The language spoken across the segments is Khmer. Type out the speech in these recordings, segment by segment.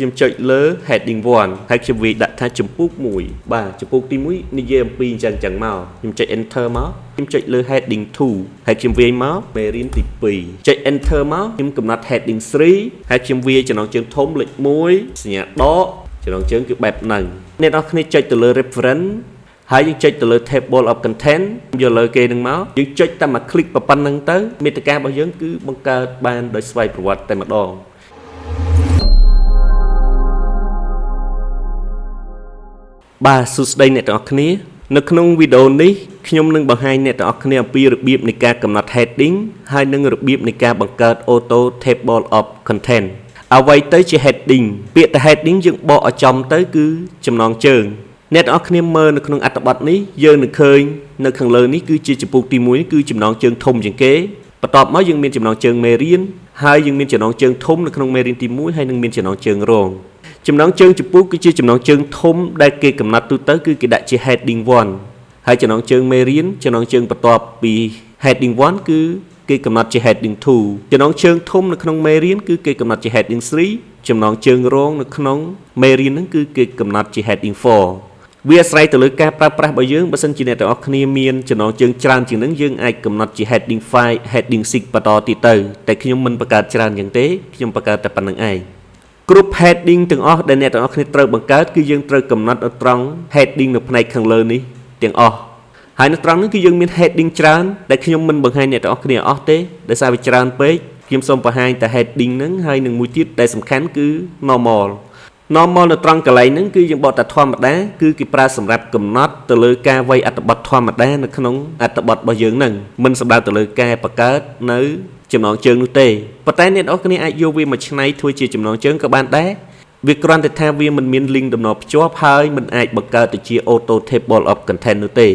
ខ្ញុំចុចលើ heading 1 ហើយខ្ញុំវាយដាក់ថាចម្ពោះ1បាទចម្ពោះទី1និយាយអំពីអញ្ចឹងមកខ្ញុំចុច enter មកខ្ញុំចុចលើ heading 2ហើយខ្ញុំវាយមកមេរៀនទី2ចុច enter មកខ្ញុំកំណត់ heading 3ហើយខ្ញុំវាយចំណងជើងធំលេខ1សញ្ញាដកចំណងជើងគឺបែបហ្នឹងអ្នកនរគ្នាចុចទៅលើ reference ហើយយើងចុចទៅលើ table of content យកលើគេនឹងមកយើងចុចតែមួយ click ប៉ុណ្្នឹងទៅមាតិការបស់យើងគឺបង្កើតបានដោយស្វ័យប្រវត្តិតែម្ដងបាទសួស្តីអ្នកទាំងអស់គ្នានៅក្នុងវីដេអូនេះខ្ញុំនឹងបង្ហាញអ្នកទាំងអស់គ្នាអំពីរបៀបនៃការកំណត់ heading ហើយនិងរបៀបនៃការបង្កើត auto table of content អ្វីទៅជា heading ពាក្យតែ heading យើងបកឲ្យចំទៅគឺចំណងជើងអ្នកទាំងអស់គ្នាមើលនៅក្នុងអត្ថបទនេះយើងនឹងឃើញនៅខាងលើនេះគឺជាចម្ពោះទី1គឺចំណងជើងធំជាងគេបន្ទាប់មកយើងមានចំណងជើងមេរៀនហើយយើងមានចំណងជើងធំនៅក្នុងមេរៀនទី1ហើយនឹងមានចំណងជើងរងចំណងជើងចម្ពោះគឺជាចំណងជើងធំដែលគេកំណត់ទូទៅគឺគេដាក់ជា heading 1ហើយចំណងជើងមេរៀនចំណងជើងបន្ទាប់ពី heading 1គឺគេកំណត់ជា heading 2ចំណងជើងធំនៅក្នុងមេរៀនគឺគេកំណត់ជា heading 3ចំណងជើងរងនៅក្នុងមេរៀនហ្នឹងគឺគេកំណត់ជា heading 4វាអាស្រ័យទៅលើការប្រើប្រាស់របស់យើងបើសិនជាអ្នកទាំងអស់គ្នាមានចំណងជើងច្រើនជាងហ្នឹងយើងអាចកំណត់ជា heading 5 heading 6បន្តទៀតទៅតែខ្ញុំមិនបង្កើតច្រើនយ៉ាងទេខ្ញុំបង្កើតតែប៉ុណ្្នឹងឯងគ្រប់ heading ទាំងអស់ដែលអ្នកទាំងអស់គ្នាត្រូវបង្កើតគឺយើងត្រូវកំណត់នៅត្រង់ heading នៅផ្នែកខាងលើនេះទាំងអស់ហើយនៅត្រង់នេះគឺយើងមាន heading ច្រើនដែលខ្ញុំមិនបង្ហាញអ្នកទាំងអស់គ្នាអស់ទេដោយសារវាច្រើនពេកខ្ញុំសូមបង្ហាញតែ heading ហ្នឹងហើយនឹងមួយទៀតដែលសំខាន់គឺ normal នៅត្រង់កន្លែងហ្នឹងគឺយើងបកតែធម្មតាគឺគេប្រើសម្រាប់កំណត់ទៅលើការវាយអត្ថបទធម្មតានៅក្នុងអត្ថបទរបស់យើងហ្នឹងមិនសម្ដៅទៅលើការបង្កើតនៅចំណងជើងនោះទេប៉ុន្តែអ្នកនរគ្នាអាចយកវាមកច្នៃធ្វើជាចំណងជើងក៏បានដែរវាគ្រាន់តែថាវាមិនមាន link ដំណភ្ជាប់ហើយមិនអាចបង្កើតទៅជា auto table of content នោះទេ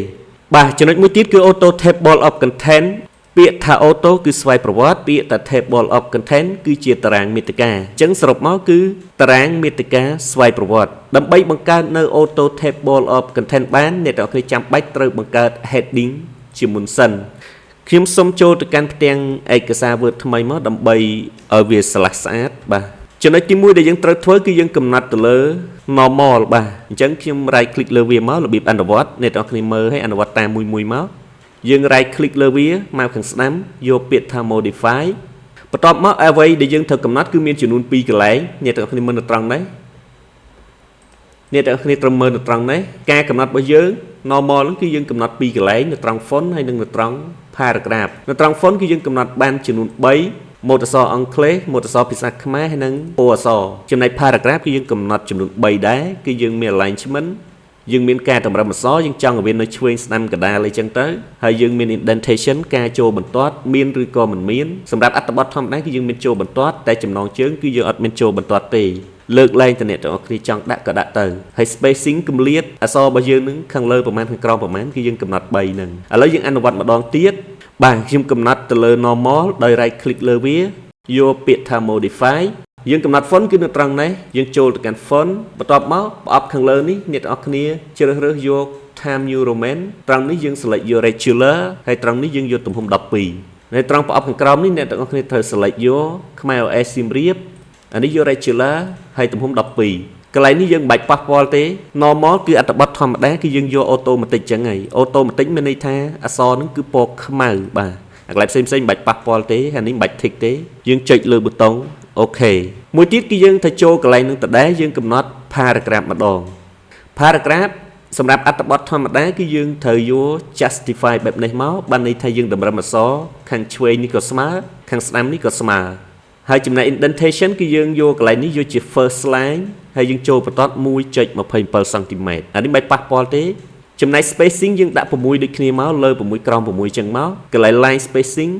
បាទចំណុចមួយទៀតគឺ auto table of content ពាក្យថា auto គឺស្វ័យប្រវត្តិពាក្យថា table of content គឺជាតារាងមាតិកាអញ្ចឹងសរុបមកគឺតារាងមាតិកាស្វ័យប្រវត្តិដើម្បីបង្កើតនៅ auto table of content បានអ្នកទាំងអស់គ្នាចាំបាច់ត្រូវបង្កើត heading ជាមុនសិនខ្ញុំសូមចូលទៅកាន់ផ្ទាំងឯកសារ Word ថ្មីមកដើម្បីឲ្យវាស្អាតបាទចំណុចទី1ដែលយើងត្រូវធ្វើគឺយើងកំណត់ទៅលើ normal បាទអញ្ចឹងខ្ញុំ right click លើវាមករបៀបអនុវត្តអ្នកទាំងអស់គ្នាមើលឲ្យអនុវត្តតាមមួយមកយើង right click លើវាមកខាងស្ដាំយកពាក្យថា modify បន្ទាប់មកអ្វីដែលយើងត្រូវកំណត់គឺមានចំនួន2កន្លែងអ្នកទាំងអស់គ្នាមើលនៅត្រង់នេះអ្នកទាំងអស់គ្នាត្រូវមើលនៅត្រង់នេះការកំណត់របស់យើង normal ហ្នឹងគឺយើងកំណត់2កន្លែងនៅត្រង់ font ហើយនិងនៅត្រង់ paragraph នៅត្រង់ font គឺយើងកំណត់បានចំនួន3ម៉ូតអក្សរអង់គ្លេសម៉ូតអក្សរភាសាខ្មែរហើយនិងពណ៌អក្សរចំណែក paragraph គឺយើងកំណត់ចំនួន3ដែរគឺយើងមាន alignment យើងមានការតម្រឹមអក្សរយើងចង់ឲ្យវានៅឆ្វេងស្ដាំកណ្ដាលអីចឹងទៅហើយយើងមាន indentation ការចូលបន្ទាត់មានឬក៏មិនមានសម្រាប់អត្ថបទធម្មតាគឺយើងមានចូលបន្ទាត់តែចំណងជើងគឺយើងអត់មានចូលបន្ទាត់ទេលើកលែងតអ្នកទាំងអស់គ្នាចង់ដាក់ក៏ដាក់ទៅហើយ spacing គម្លាតអក្សររបស់យើងនឹងខាងលើប្រមាណខាងក្រោមប្រមាណគឺយើងកំណត់3ហ្នឹងឥឡូវយើងអនុវត្តម្ដងទៀតបាទខ្ញុំកំណត់ទៅលើ normal ដោយ right click លើវាយកពាក្យថា modify យើងកំណត់ font គឺនៅត្រង់នេះយើងចូលទៅកាន់ font បន្ទាប់មកប្រអប់ខាងលើនេះអ្នកទាំងអស់គ្នាជ្រើសរើសយក Times New Roman ត្រង់នេះយើង select យក regular ហើយត្រង់នេះយើងយកទំហំ12នៅត្រង់ប្រអប់ខាងក្រោមនេះអ្នកទាំងអស់គ្នាត្រូវ select យកខ្មែរ OS សៀមរាបអានេះយក regular ហើយទំហំ12កន្លែងនេះយើងមិនបាច់ប៉ះពាល់ទេ normal គឺអត្ថបទធម្មតាគឺយើងយក automatic ចឹងហើយ automatic មានន័យថាអក្សរហ្នឹងគឺពណ៌ខ្មៅបាទអាកន្លែងផ្សេងៗមិនបាច់ប៉ះពាល់ទេហើយនេះមិនបាច់ tick ទេយើងចុចលើប៊ូតុងអូខេមួយទៀតគឺយើងទៅចូលកន្លែងនឹងដដែលយើងកំណត់ paragraph ម្ដង paragraph សម្រាប់អត្ថបទធម្មតាគឺយើងត្រូវយក justify បែបនេះមកបានន័យថាយើងតម្រឹមអក្សរខាងឆ្វេងនេះក៏ស្មើខាងស្ដាំនេះក៏ស្មើហើយចំណែក indentation គឺយើងយកកន្លែងនេះយកជា first line ហើយយើងចូលបន្ទាត់ 1.27 cm អានេះមិនប៉ះពាល់ទេចំណែក spacing យើងដាក់6ដូចគ្នាមកលើ6ក្រោម6ចឹងមកកន្លែង line spacing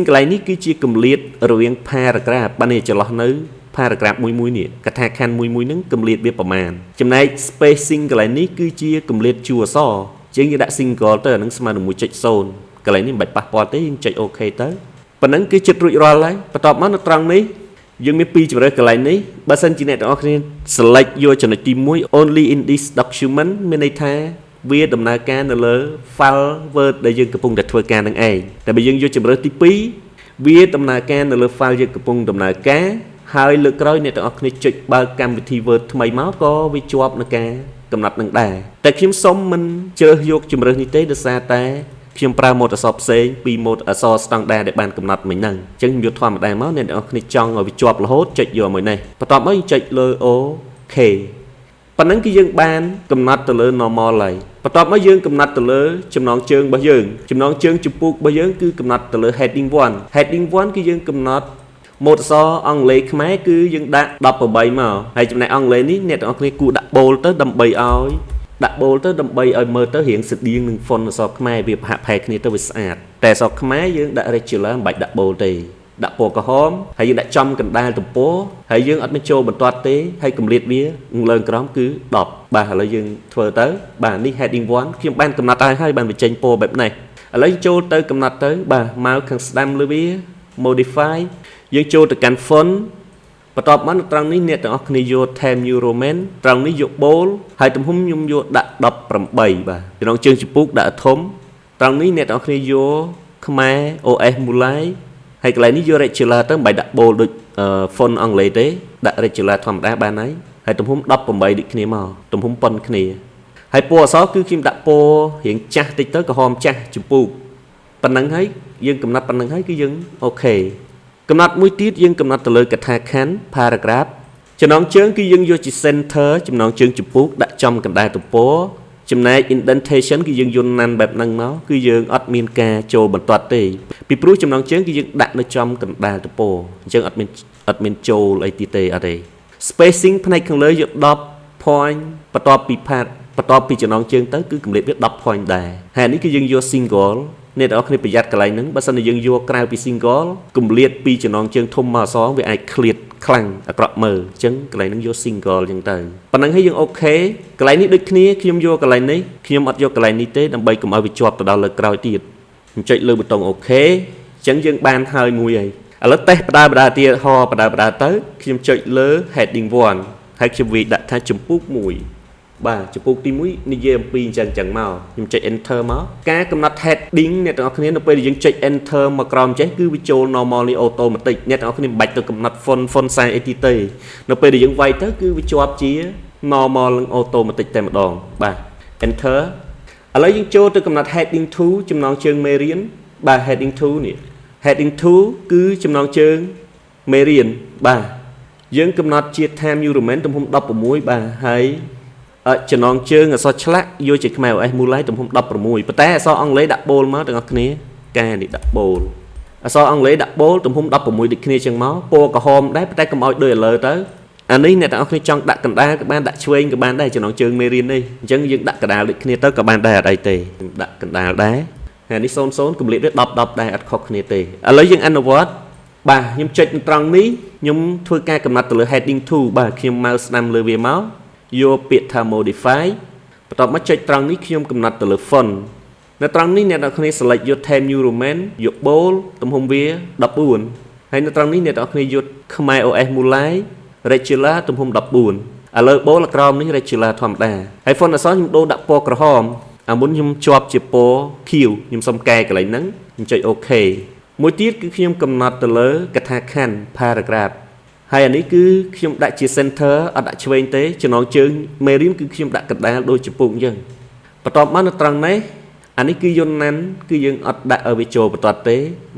កន្លែងនេះគឺជាគម្លាតរវាង paragraph បាននេះចន្លោះនៅ paragraph មួយនេះកថាខណ្ឌមួយហ្នឹងគម្លាតវាប្រមាណចំណែក spacing កន្លែងនេះគឺជាគម្លាតជួរអក្សរជាងយើងដាក់ single ទៅអានឹងស្មើនឹង 1.0 កន្លែងនេះមិនបាច់ប៉ះពាល់ទេយើងចុច OK ទៅប៉ុណ្ណឹងគឺចិត្តរួចរាល់ហើយបន្ទាប់មកនៅត្រង់នេះយើងមាន2ជម្រើសកន្លែងនេះបើសិនជាអ្នកទាំងអស់គ្នា select យកចំណុចទី1 only in this document មានន័យថាវាដំណើរការនៅលើ file Word ដែលយើងកំពុងតែធ្វើការនឹងឯងតែបើយើងយកជម្រើសទី2វាដំណើរការនៅលើ file យើងកំពុងដំណើរការ ហើយលើកក្រោយអ្នកទាំងអស់គ្នាចុចបើកកម្មវិធី Word ថ្មីមកក៏វាជាប់នឹងការកំណត់នឹងដែរតែខ្ញុំសូមមិនជ្រើសយកជំរើសនេះទេដោយសារតែខ្ញុំប្រើម៉ូដអក្សរផ្សេងពីម៉ូដអក្សរស្តង់ដារដែលបានកំណត់មិញហ្នឹងអញ្ចឹងខ្ញុំយកធម្មតាមកអ្នកទាំងអស់គ្នាចង់ឲ្យវាជាប់រហូតចុចយកមួយនេះបន្ទាប់មកយើងចុចលើ OK ប៉ុណ្ណឹងគឺយើងបានកំណត់ទៅលើ normal ហើយបន្ទាប់មកយើងកំណត់ទៅលើចំណងជើងរបស់យើងចំណងជើងចំពុករបស់យើងគឺកំណត់ទៅលើ heading 1 heading 1គឺយើងកំណត់ម៉ូដអក្សរអង់គ្លេសខ្មែរគឺយើងដាក់18មកហើយចំណែកអង់គ្លេសនេះអ្នកទាំងអស់គ្នាគួរដាក់ bold ទៅដើម្បីឲ្យដាក់ bold ទៅដើម្បីឲ្យមើលទៅរៀងស្តៀងនឹង font អក្សរខ្មែរវាប្រហាក់ប្រហែលគ្នាទៅវាស្អាតតែអក្សរខ្មែរយើងដាក់ regular មិនបាច់ដាក់ bold ទេដាក់ពណ៌ក្រហមហើយយើងដាក់ចំកណ្ដាលទំព័រហើយយើងអត់មានចូលបន្ទាត់ទេហើយកម្រិតវាលើក្រោមគឺ10បាទឥឡូវយើងធ្វើទៅបាទនេះ heading 1ខ្ញុំបានកំណត់ហើយបានបញ្ចេញពណ៌បែបនេះឥឡូវចូលទៅកំណត់ទៅបាទមកខាងស្ដាំលើវា modify យើងចូលទៅកាន់ font បន្ទាប់មកនៅត្រង់នេះអ្នកទាំងអស់គ្នាយក Times New Roman ត្រង់នេះយក bold ហើយទំហំខ្ញុំយកដាក់18បាទចំណងជើងចំពុកដាក់ធំត្រង់នេះអ្នកទាំងអស់គ្នាយកខ្មែរ OS មូល័យហើយកន្លែងនេះយក regular ទៅមិនបាច់ដាក់ bold ដូច font អង់គ្លេសទេដាក់ regular ធម្មតាបានហើយទំហំ18ដូចគ្នាមកទំហំប៉ុនគ្នាហើយពណ៌អក្សរគឺខ្ញុំដាក់ពណ៌រៀងចាស់តិចទៅក្រហមចាស់ចំពុកប៉ុណ្ណឹងហើយយើងកំណត់ប៉ុណ្ណឹងហើយគឺយើងអូខេកំណត់មួយទៀតយើងកំណត់ទៅលើកថាខណ្ឌ paragraph ចំណងជើងគឺយើងយកជា center ចំណងជើងចំពុកដាក់ចំកណ្ដាលទំព័រចំណែក indentation គឺយើងយន្តណាន់បែបហ្នឹងមកគឺយើងអត់មានការចូលបន្ទាត់ទេពីព្រោះចំណងជើងគឺយើងដាក់នៅចំកណ្ដាលទំព័រអញ្ចឹងអត់មានចូលអីទៀតទេអត់ទេ spacing ផ្នែកខាងលើយក10 point បន្ទាប់ពីចំណងជើងទៅគឺកម្រិតវា10 point ដែរហើយនេះគឺយើងយក single អ្នកទាំងអស់គ្នាប្រយ័ត្នកន្លែងហ្នឹងបើសិនជាយើងយកក្រៅពី single កម្រិតពីចំណងជើងធំមកអក្សរវាអាចឃ្លាតខ្លាំងអាក្រក់មើលអញ្ចឹងកន្លែងហ្នឹងយក single អញ្ចឹងទៅប៉ុណ្ណឹងហើយយើងអូខេកន្លែងនេះដូចគ្នាខ្ញុំយកកន្លែងនេះខ្ញុំអត់យកកន្លែងនេះទេដើម្បីកុំឲ្យវាជាប់ទៅដល់លើក្រោយទៀតខ្ញុំចុចលើប៊ូតុងអូខេអញ្ចឹងយើងបានហើយមួយហើយឥឡូវតេស្តបដាទៀតបដាទៅខ្ញុំចុចលើ heading 1ហើយខ្ញុំវាយដាក់ថាចំពុក1បាទចំពុកទី1និយាយអំពីអញ្ចឹងមកខ្ញុំចុច enter មកការកំណត់ heading អ្នកទាំងអស់គ្នានៅពេលដែលយើងចុច enter មកក្រោមចេះគឺវាចូល normal នេះ automatic អ្នកទាំងអស់គ្នាមិនបាច់ទៅកំណត់ font size អីទៀតទេនៅពេលដែលយើងវាយទៅគឺវាជាប់ជា normal នឹង automatic តែម្ដងបាទ enter ឥឡូវយើងចូលទៅកំណត់ heading 2ចំណងជើងមេរៀនបាទ heading 2នេះ heading 2គឺចំណងជើងមេរៀនបាទយើងកំណត់ជា Times New Roman ទំហំ16បាទហើយចំណងជើងអក្សរឆ្លាក់យកជាខ្មែរ OS មូល័យទំហំ16ប៉ុន្តែអក្សរអង់គ្លេសដាក់ bold មកទាំងអស់គ្នាការនេះដាក់ bold អក្សរអង់គ្លេសដាក់ bold ទំហំ16ដូចគ្នាចឹងមកពណ៌ក្រហមដែរប៉ុន្តែកុំឲ្យដូចឥឡូវទៅអានេះអ្នកទាំងអស់គ្នាចង់ដាក់កណ្ដាលក៏បានដាក់ឆ្វេងក៏បានដែរចំណងជើងមេរៀននេះអញ្ចឹងយើងដាក់កណ្ដាលដូចគ្នាទៅក៏បានដែរអត់អីទេដាក់កណ្ដាលដែរហើយនេះ00កម្រិតវា10ដែរអត់ខុសគ្នាទេឥឡូវយើងអនុវត្តបាទខ្ញុំចុចត្រង់នេះខ្ញុំធ្វើការកំណត់ទៅលើ heading 2បាទខ្ញុំមកស្ដាំលើវាមកយកពាក្យថា modify បន្ទាប់មកចុចត្រង់នេះខ្ញុំកំណត់ទៅលើ font នៅត្រង់នេះអ្នកនរគ្នា select យក Times New Roman យក bold ទំហំវា14ហើយនៅត្រង់នេះអ្នកនរគ្នាយកខ្មែរ OS មូល័យ regular ទំហំ14ឥឡូវ bold ក្រោមនេះ regular ធម្មតាហើយ font អក្សរខ្ញុំដូរដាក់ពណ៌ក្រហមអាមុនខ្ញុំជាប់ជាពណ៌ខៀវខ្ញុំសុំកែកន្លែងហ្នឹងខ្ញុំចុច OK មួយទៀតគឺខ្ញុំកំណត់ទៅលើកថាខណ្ឌ paragraph ហើយអានេះគឺខ្ញុំដាក់ជា center អត់ដាក់ឆ្វេងទេចំណងជើងមេរៀនគឺខ្ញុំដាក់កណ្ដាលដូចចំពុកអញ្ចឹងបន្ទាប់មកនៅត្រង់នេះអានេះគឺយន្តណាន់គឺយើងអត់ដាក់ឲ្យវាចូលបន្ទាត់ទេ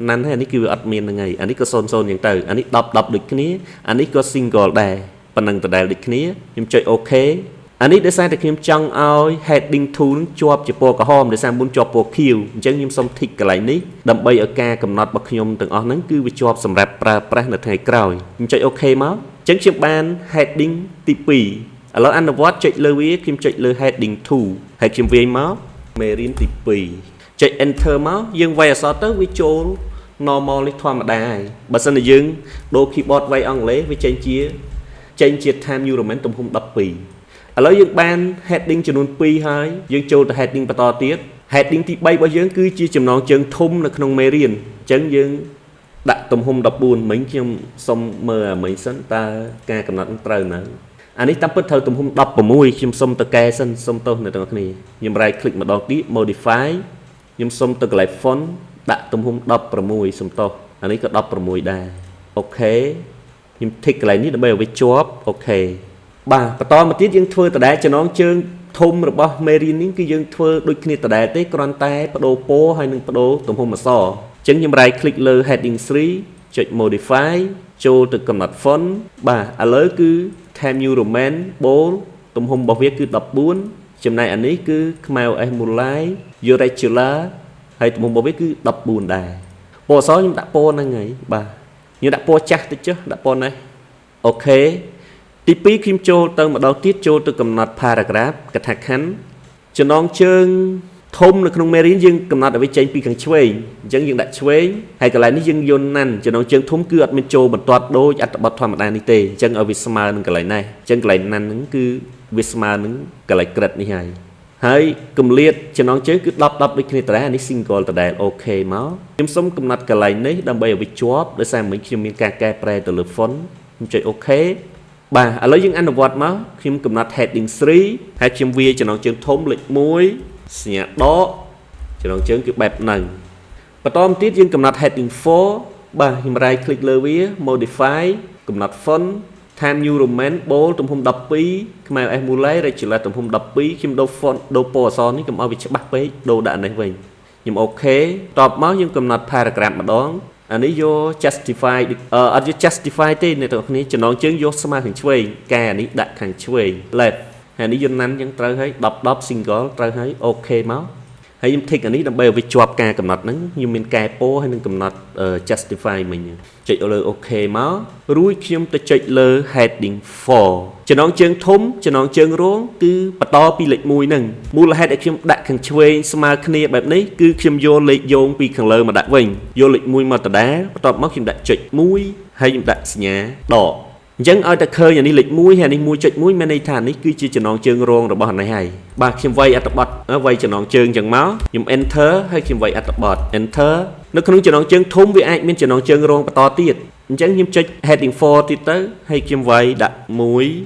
ណាន់ហើយអានេះគឺវាអត់មានហ្នឹងហើយអានេះក៏00អញ្ចឹងទៅអានេះ10ដូចគ្នាអានេះក៏ single ដែរប៉ុណ្ណឹងដដែលដូចគ្នាខ្ញុំចុច OK អានេះដោយសារតែខ្ញុំចង់ឲ្យ heading 2 នឹងជាប់ជាពណ៌ក្រហមដោយសារមុនជាប់ពណ៌ខៀវអញ្ចឹងខ្ញុំសុំ tick កន្លែងនេះដើម្បីឲ្យការកំណត់របស់ខ្ញុំទាំងអស់ហ្នឹងគឺវាជាប់សម្រាប់ប្រើប្រាស់នៅថ្ងៃក្រោយខ្ញុំចុច OK មកអញ្ចឹងខ្ញុំបាន heading ទី2ឥឡូវអនុវត្តចុចលើវាខ្ញុំចុចលើ heading 2ហើយខ្ញុំវាយមកមេរៀនទី2ចុច enter មកយើងវាយអក្សរទៅវាចូល normal នេះធម្មតាហើយបើសិនជាយើងដូរ keyboard វាយអង់គ្លេសវាចេញជា Times New Roman ទំហំ12ឥឡូវយើងបាន heading ចំនួន2ហើយយើងចូលទៅ heading បន្តទៀត heading ទី3របស់យើងគឺជាចំណងជើងធំនៅក្នុងមេរៀនអញ្ចឹងយើងដាក់ទំហំ14មិញខ្ញុំសុំមើលអាមិញសិនតើការកំណត់នឹងត្រូវនៅអានេះតាមពិតត្រូវទំហំ16ខ្ញុំសុំទៅកែសិនសុំទោសអ្នកទាំងអស់គ្នាខ្ញុំ right click ម្ដងទៀត modify ខ្ញុំសុំទៅកន្លែង font ដាក់ទំហំ16សុំទោសអានេះក៏16ដែរអូខេ ខ្ញុំ tick កន្លែងនេះដើម្បីឲ្យវាជាប់អូខេបាទបន្តមកទៀតយើងធ្វើដដែលចំណងជើងធំរបស់ Marine នេះគឺយើងធ្វើដូចគ្នាដដែលទេគ្រាន់តែបដូរពណ៌ហើយនឹងបដូរទំហំអក្សរអញ្ចឹងខ្ញុំ right click លើ heading 3ចុច modify ចូលទៅកំណត់ font បាទឥឡូវគឺ Times New Roman bold ទំហំរបស់វាគឺ14ចំណែកអានេះគឺ Khmer OS Mulai Irregular ហើយទំហំរបស់វាគឺ14ដែរពណ៌អក្សរខ្ញុំដាក់ពណ៌ហ្នឹងហើយបាទខ្ញុំដាក់ពណ៌ចាស់តិចចុះដាក់ពណ៌នេះអូខេទី2ខ្ញុំចូលទៅម្ដងទៀតចូលទៅកំណត់ paragraph កថាខណ្ឌចំណងជើងធំនៅក្នុង Marine យើងកំណត់ឲ្យវាចេញពីខាងឆ្វេងអញ្ចឹងយើងដាក់ឆ្វេងហើយកន្លែងនេះយើងយន្តណាន់ចំណងជើងធំគឺអត់មានចូលបន្ទាត់ដូចអត្ថបទធម្មតានេះទេអញ្ចឹងឲ្យវាស្មើនឹងកន្លែងនេះអញ្ចឹងកន្លែងណាន់ហ្នឹងគឺវាស្មើនឹងកន្លែងក្រិតនេះហើយកម្លាតចំណងជើងគឺ10ដូចគ្នាដែរអានេះ single ដដែលអូខេមកខ្ញុំសុំកំណត់កន្លែងនេះដើម្បីឲ្យវាជាប់ដោយសារមិញខ្ញុំមានការកែប្រែទៅលើ font ខ្ញុំចុចអូខេបាទឥឡូវយើងអនុវត្តមកខ្ញុំកំណត់ heading 3ហើយខ្ញុំវាចំណងជើងធំលេខ1សញ្ញាដកចំណងជើងគឺបែបហ្នឹងបន្តមកទៀតយើងកំណត់ heading 4បាទខ្ញុំ right click លើវា modify កំណត់ font Times New Roman bold ទំហំ12 Khmer OS Mulai Regular ទំហំ12ខ្ញុំដូរ font ដូរពណ៌អក្សរនេះកុំឲ្យវាច្បាស់ពេកដូរដាក់នេះវិញខ្ញុំអូខេតបមកយើងកំណត់ paragraph ម្ដងអានេះយក justify អត់យក justify ទេអ្នកទាំងគ្នាចំណងជើងយកស្មើខាងឆ្វេងកែអានេះដាក់ខាងឆ្វេង left ហើយនេះយន្តណាន់អញ្ចឹងត្រូវហើយ10 single ត្រូវហើយអូខេមកហើយខ្ញុំ tick អានេះដើម្បីឲ្យវាជាប់ការកំណត់ហ្នឹងខ្ញុំមានកែពណ៌ហើយនឹងកំណត់ justify មិញចុចលើអូខេមករួចខ្ញុំទៅចុចលើ heading 4ចំណងជើងធំចំណងជើងរងគឺបន្តពីលេខ1ហ្នឹងមូលហេតុដែលខ្ញុំដាក់ខាងឆ្វេងស្មើគ្នាបែបនេះគឺខ្ញុំយកលេខយោងពីខាងលើមកដាក់វិញយកលេខ1មកដដែលបន្ទាប់មកខ្ញុំដាក់ចុច1ហើយខ្ញុំដាក់សញ្ញាដកអញ្ចឹងឲ្យតែឃើញអានេះលេខ1ហើយនេះ 1.1 មានន័យថានេះគឺជាចំណងជើងរងរបស់អានេះហើយបាទខ្ញុំវាយអត្ថបទវាយចំណងជើងអញ្ចឹងមកខ្ញុំ enter ហើយខ្ញុំវាយអត្ថបទ enter នៅក្នុងចំណងជើងធំវាអាចមានចំណងជើងរងបន្តទៀតអញ្ចឹងខ្ញុំចុច heading 4ទៀតទៅហើយខ្ញុំវាយដាក់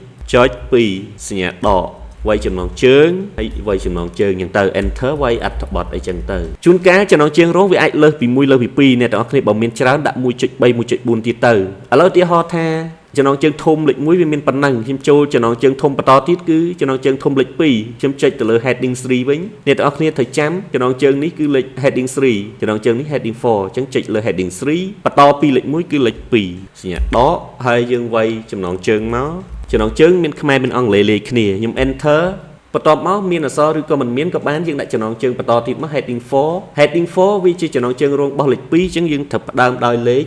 1.2សញ្ញាដកវាយចំណងជើងហើយវាយចំណងជើងអញ្ចឹងទៅ enter វាយអត្ថបទអីចឹងទៅជួនកាលចំណងជើងរងវាអាចលើសពី1លើសពី2អ្នកទាំងអស់គ្នាបើមានច្រើនដាក់ 1.3 1.4 ទៀតទៅឥឡូវឧទាហរណ៍ថាចំណងជើងធំលេខ1វាមានប៉ុណ្ណឹងខ្ញុំចូលចំណងជើងធំបន្តទៀតគឺចំណងជើងធំលេខ2ខ្ញុំចុចទៅលើ heading 3វិញអ្នកទាំងអស់គ្នាត្រូវចាំចំណងជើងនេះគឺលេខ heading 3ចំណងជើងនេះ heading 4អញ្ចឹងចុចលើ heading 3បន្តពីលេខ1គឺលេខ2សញ្ញាដកហើយយើងវាយចំណងជើងមកចំណងជើងមានខ្មែរមានអង់គ្លេសលាយគ្នាខ្ញុំ enter បន្ទាប់មកមានអក្សរឬក៏មិនមានក៏បានយើងដាក់ចំណងជើងបន្តទៀតមក heading 4វាជាចំណងជើងរងរបស់លេខ2អញ្ចឹងយើងត្រូវផ្ដើមដោយលេខ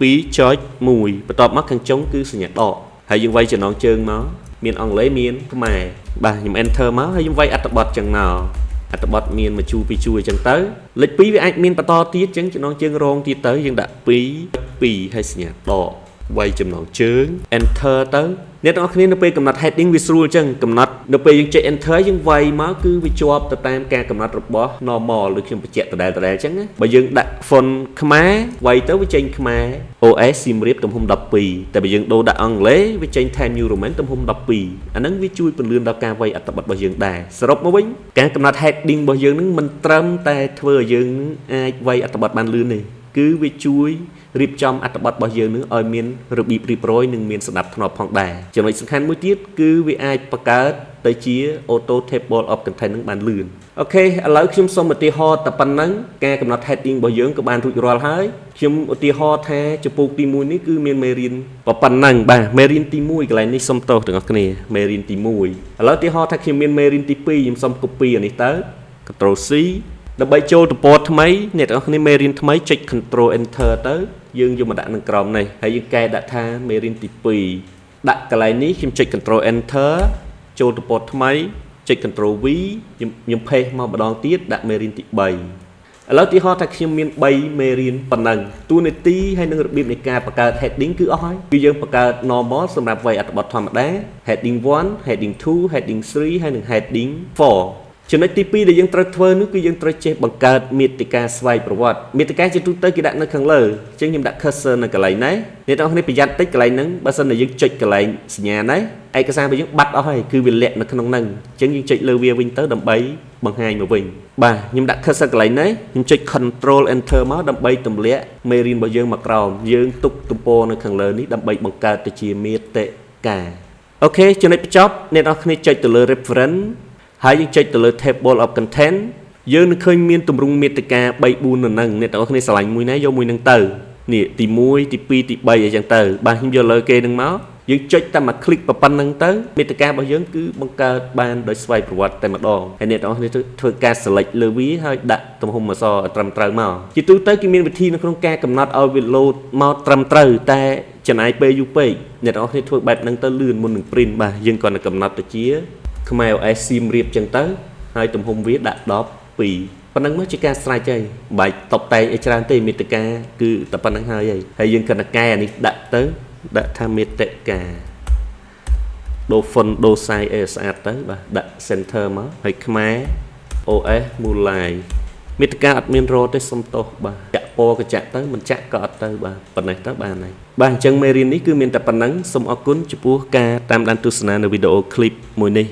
2.1បន្ទាប់មកខាងចុងគឺសញ្ញាដកហើយយើងវាយចំណងជើងមកមានអង់គ្លេសមានខ្មែរបាទខ្ញុំ enter មកហើយខ្ញុំវាយអត្ថបទចឹងមកអត្ថបទមានមួយជួរពីរជួរអញ្ចឹងទៅលេខ2វាអាចមានបន្តទៀតអញ្ចឹងចំណងជើងរងទៀតទៅយើងដាក់2ហើយសញ្ញាដកវាយចំណងជើង enter ទៅអ្នកទាំងអស់គ្នានៅពេលកំណត់ heading វាស្រួលអញ្ចឹងកំណត់នៅពេលយើងចុច enter យើងវាយមកគឺវាជាប់ទៅតាមការកំណត់របស់ normal ឬខ្ញុំបញ្ជាក់ដដែលអញ្ចឹងណាបើយើងដាក់ font ខ្មែរវាយទៅវាចេញខ្មែរ OS សៀមរាបទំហំ12តែបើយើងដូរដាក់អង់គ្លេសវាចេញ Times New Roman ទំហំ12អាហ្នឹងវាជួយពន្លឿនដល់ការវាយអត្ថបទរបស់យើងដែរសរុបមកវិញការកំណត់ heading របស់យើងហ្នឹងមិនត្រឹមតែធ្វើឲ្យយើងអាចវាយអត្ថបទបានលឿនទេគឺវាជួយរៀបចំអត្ថបទរបស់យើងនឹងឲ្យមានរបៀបរៀបរយនិងមានសណ្ដាប់ធ្នាប់ផងដែរចំណុចសំខាន់មួយទៀតគឺវាអាចបង្កើតទៅជា auto table of content នឹងបានលឿនអូខេឥឡូវខ្ញុំសូមឧទាហរណ៍តែប៉ុណ្ណឹងការកំណត់ heading របស់យើងក៏បានរួចរាល់ហើយខ្ញុំឧទាហរណ៍ថាចំពោះទី1នេះគឺមានមេរៀនប៉ុណ្ណឹងបាទមេរៀនទី1កន្លែងនេះសុំទោសទាំងអស់គ្នាមេរៀនទី1ឥឡូវឧទាហរណ៍ថាខ្ញុំមានមេរៀនទី2ខ្ញុំសុំ copy អានេះទៅ Ctrl C ដើម្បីចូលទៅពណ៌ថ្មីអ្នកទាំងអស់គ្នាមេរៀនថ្មីចុច Ctrl Enter ទៅយើងយកមកដាក់នៅក្រោមនេះហើយយើងកែដាក់ថាមេរៀនទី2ដាក់កន្លែងនេះខ្ញុំចុច Ctrl Enter ចូលទៅពណ៌ថ្មីចុច Ctrl V ខ្ញុំ paste មកម្ដងទៀតដាក់មេរៀនទី3ឥឡូវទីហោថាខ្ញុំមាន3មេរៀនប៉ុណ្ណឹងតួនាទីហើយនឹងរបៀបនៃការបង្កើត heading គឺអស់ហើយគឺយើងបង្កើត normal សម្រាប់វាយអត្ថបទធម្មតា heading 1 heading 2 heading 3ហើយនិង heading 4ចំណុចទី2ដែលយើងត្រូវធ្វើនោះគឺយើងត្រូវចេះបង្កើតមាតិកាស្វ័យប្រវត្តិមាតិកាជាទូទៅគេដាក់នៅខាងលើអញ្ចឹងខ្ញុំដាក់ cursor នៅកន្លែងនេះអ្នកទាំងអស់គ្នាប្រយ័ត្នតិចកន្លែងហ្នឹងបើសិនជាយើងចុចកន្លែងសញ្ញានេះ ឯកសាររបស់យើងបាត់អស់ហើយគឺវាលាក់នៅក្នុងហ្នឹងអញ្ចឹងយើងចុចលើវាវិញទៅដើម្បីបង្ហាញមកវិញបាទខ្ញុំដាក់ cursor កន្លែងនេះខ្ញុំចុច control enter មកដើម្បីទម្លាក់មេរៀនរបស់យើងមកក្រោមយើងទុកទំព័រនៅខាងលើនេះដើម្បីបង្កើតទៅជាមាតិកាអូខេចំណុចបញ្ចប់អ្នកនរគ្នាចុចទៅលើ reference ហើយយើងចុចទៅលើ table of content យើងនឹងឃើញមានទម្រង់មាតិកា 3 4 នៅនឹងអ្នកនរគ្នាឆ្លាញ់មួយណាយកមួយនឹងទៅនេះទី1ទី2ទី3អីចឹងទៅបាទខ្ញុំយកលើគេនឹងមកយើងចុចតែមួយคลิกប៉ុណ្្នឹងទៅមាតិការបស់យើងគឺបង្កើតបានដោយស្វ័យប្រវត្តិតែម្ដងហើយអ្នកនរគ្នាធ្វើការ select លើវាហើយដាក់ទំហំអក្សរត្រឹមត្រូវមកជាទូទៅគេមានវិធីនៅក្នុងការកំណត់ឲ្យវា load មកត្រឹមត្រូវតែចំណាយពេលយូរពេកអ្នកនរគ្នាធ្វើបែបហ្នឹងទៅលឿនមុននឹង print បាទយើងគ្រាន់តែកំណត់ទៅជាខ្មែរ OS សៀមរាបចឹងទៅហើយទំហំវាដាក់12ប៉ុណ្ណឹងមកជាការស្រេចហើយបាច់តបតែងអីច្រើនទេមាតិកាគឺតែប៉ុណ្្នឹងហើយហើយយើងគ្រាន់តែកែអានេះដាក់ទៅដាក់ថាមាតិកាដូ font ដូ size អីស្អាតទៅបាទដាក់ center មកហើយខ្មែរ OS មូលឡាយមាតិកាអត់មានរទេសុំទោសបាទចាក់ពណ៌ក៏ចាក់ទៅមិនចាក់ក៏អត់ទៅបាទប៉ុណ្ណេះទៅបានហើយបាទអញ្ចឹងមេរៀននេះគឺមានតែប៉ុណ្្នឹងសូមអរគុណចំពោះការតាមដានទស្សនានៅវីដេអូ clip មួយនេះ